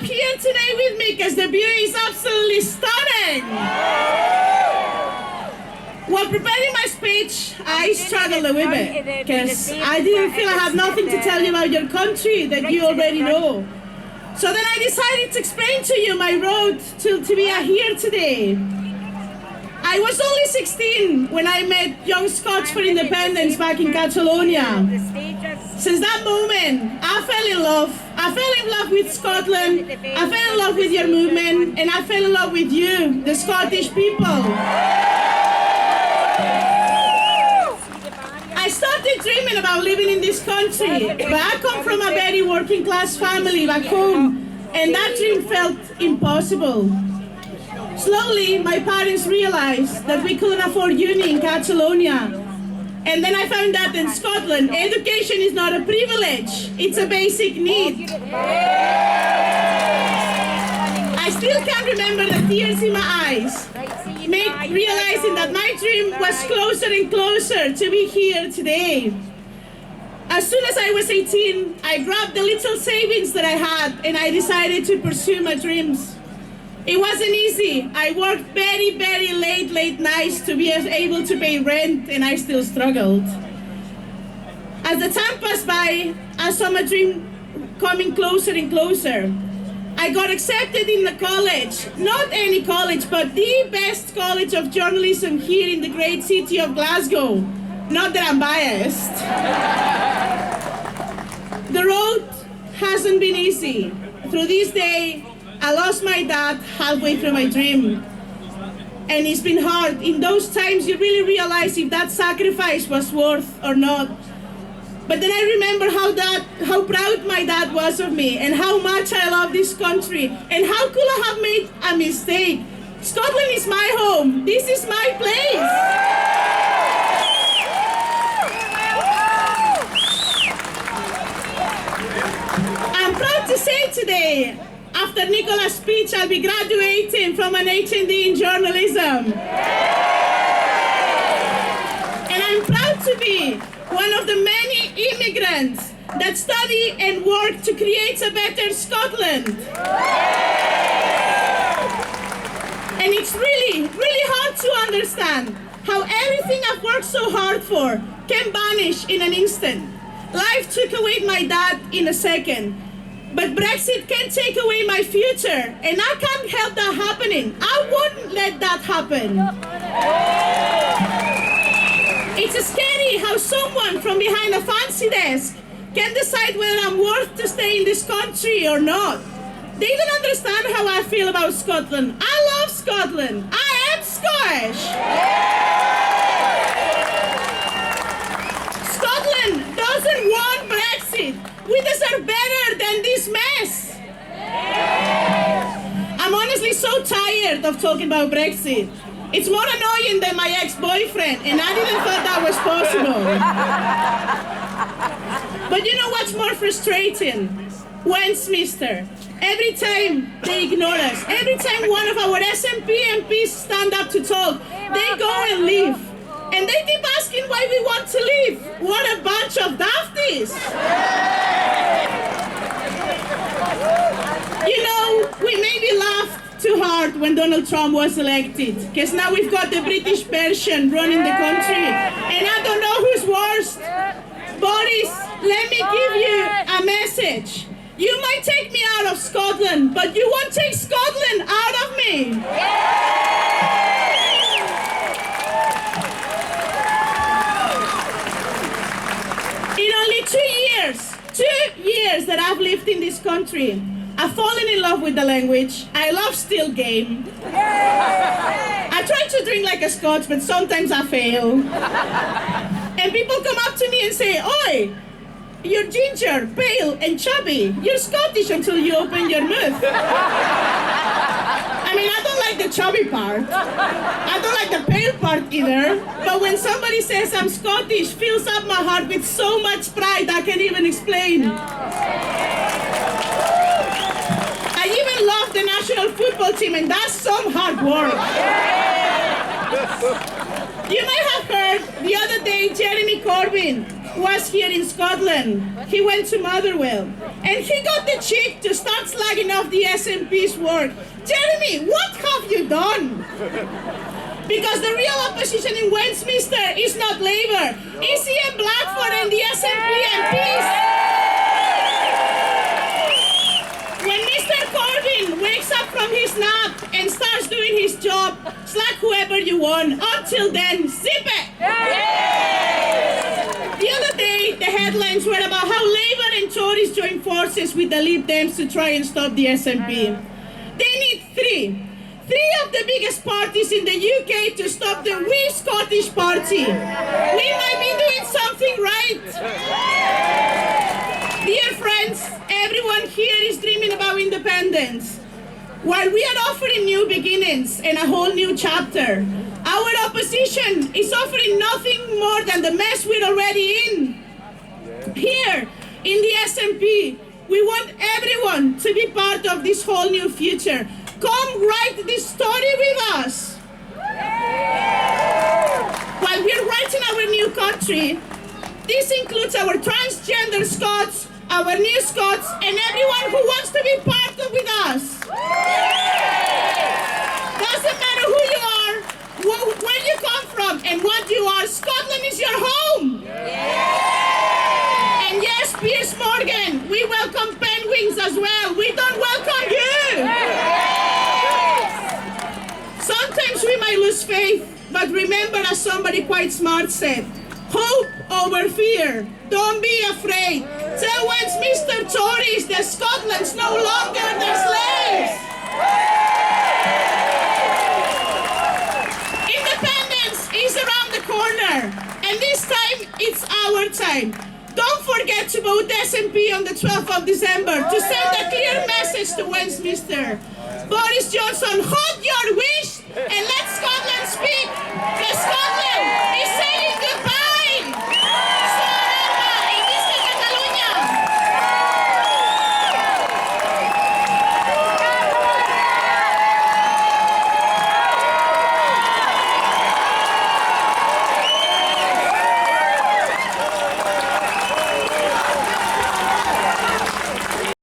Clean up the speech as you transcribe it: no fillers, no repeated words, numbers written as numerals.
up here today with me because the view is absolutely stunning. While preparing my speech, I struggled a wee bit because I didn't feel I had nothing to tell you about your country that you already know. So then I decided to explain to you my road to be here today. I was only 16 when I met young Scots for independence back in Catalonia. Since that moment, I fell in love. I fell in love with Scotland, I fell in love with your movement, and I fell in love with you, the Scottish people. I started dreaming about living in this country, but I come from a very working class family back home, and that dream felt impossible. Slowly, my parents realized that we couldn't afford uni in Catalonia. And then I found out in Scotland, education is not a privilege, it's a basic need. I still can't remember the tears in my eyes, realizing that my dream was closer and closer to be here today. As soon as I was 18, I grabbed the little savings that I had and I decided to pursue my dreams. It wasn't easy. I worked very, very late nights to be able to pay rent, and I still struggled. As the time passed by, I saw my dream coming closer and closer. I got accepted in the college, not any college, but the best college of journalism here in the great city of Glasgow. Not that I'm biased. The road hasn't been easy. Through this day, I lost my dad halfway through my dream. And it's been hard. In those times, you really realize if that sacrifice was worth or not. But then I remember how proud my dad was of me and how much I love this country and how could I have made a mistake. Scotland is my home. This is my place. I'm proud to say today, after Nicola's speech, I'll be graduating from an HND in journalism. And I'm proud to be one of the many immigrants that study and work to create a better Scotland. And it's really, really hard to understand how everything I've worked so hard for can vanish in an instant. Life took away my dad in a second. But Brexit can take away my future, and I can't help that happening. I wouldn't let that happen. It's scary how someone from behind a fancy desk can decide whether I'm worth to stay in this country or not. They don't understand how I feel about Scotland. I love Scotland. I am Scottish. Scotland doesn't want Brexit. We deserve better than this mess. I'm honestly so tired of talking about Brexit. It's more annoying than my ex-boyfriend, and I didn't thought that was possible. But you know what's more frustrating? Westminster. Every time they ignore us, every time one of our SNP MPs stand up to talk, they go and leave. And they keep asking why we want to leave. What a bunch of dafties. You know, we maybe laughed too hard when Donald Trump was elected, because now we've got the British version running the country, and I don't know who's worst. Boris, let me give you a message. You might take me out of Scotland, but you won't take Scotland out of me. In only 2 years that I've lived in this country, I've fallen in love with the language. I love still game. I try to drink like a Scot, but sometimes I fail. And people come up to me and say, "Oi, you're ginger, pale, and chubby. You're Scottish until you open your mouth." I mean, I don't like the chubby part. I don't like the pale part either. But when somebody says I'm Scottish, fills up my heart with so much pride I can't even explain. I even love the national football team, and that's some hard work. You might have heard the other day Jeremy Corbyn was here in Scotland. He went to Motherwell. And he got the cheek to start slagging off the SNP's work. Jeremy, what have you done? Because the real opposition in Westminster is not Labour. It's Ian Blackford and the SNP MPs. When Mr. Corbyn wakes up from his nap and starts doing his job, slag whoever you want. Until then, zip it! The other day, the headlines were about how Labour and Tories joined forces with the Lib Dems to try and stop the SNP. They need three of the biggest parties in the UK to stop the We Scottish Party. We might be doing something right. Dear friends, everyone here is dreaming about independence. While we are offering new beginnings and a whole new chapter, our opposition is offering nothing more than the mess we're already in. Here, in the SNP, we want everyone to be part of this whole new future. Come write this story with us. While we're writing our new country, this includes our transgender Scots, our new Scots, and everyone who wants to be part of with us. Doesn't matter who you are, where you come from, and what you are, Scotland is your home. And yes, Piers Morgan, we welcome penguins as well. We don't welcome you. Sometimes we might lose faith, but remember, as somebody quite smart said, hope over fear. Don't be afraid. Tell Westminster Tories that Scotland's no longer their slaves. Independence is around the corner, and this time it's our time. Don't forget to vote SNP on the 12th of December to send a clear message to Westminster. Boris Johnson, hold your wish and let Scotland speak. The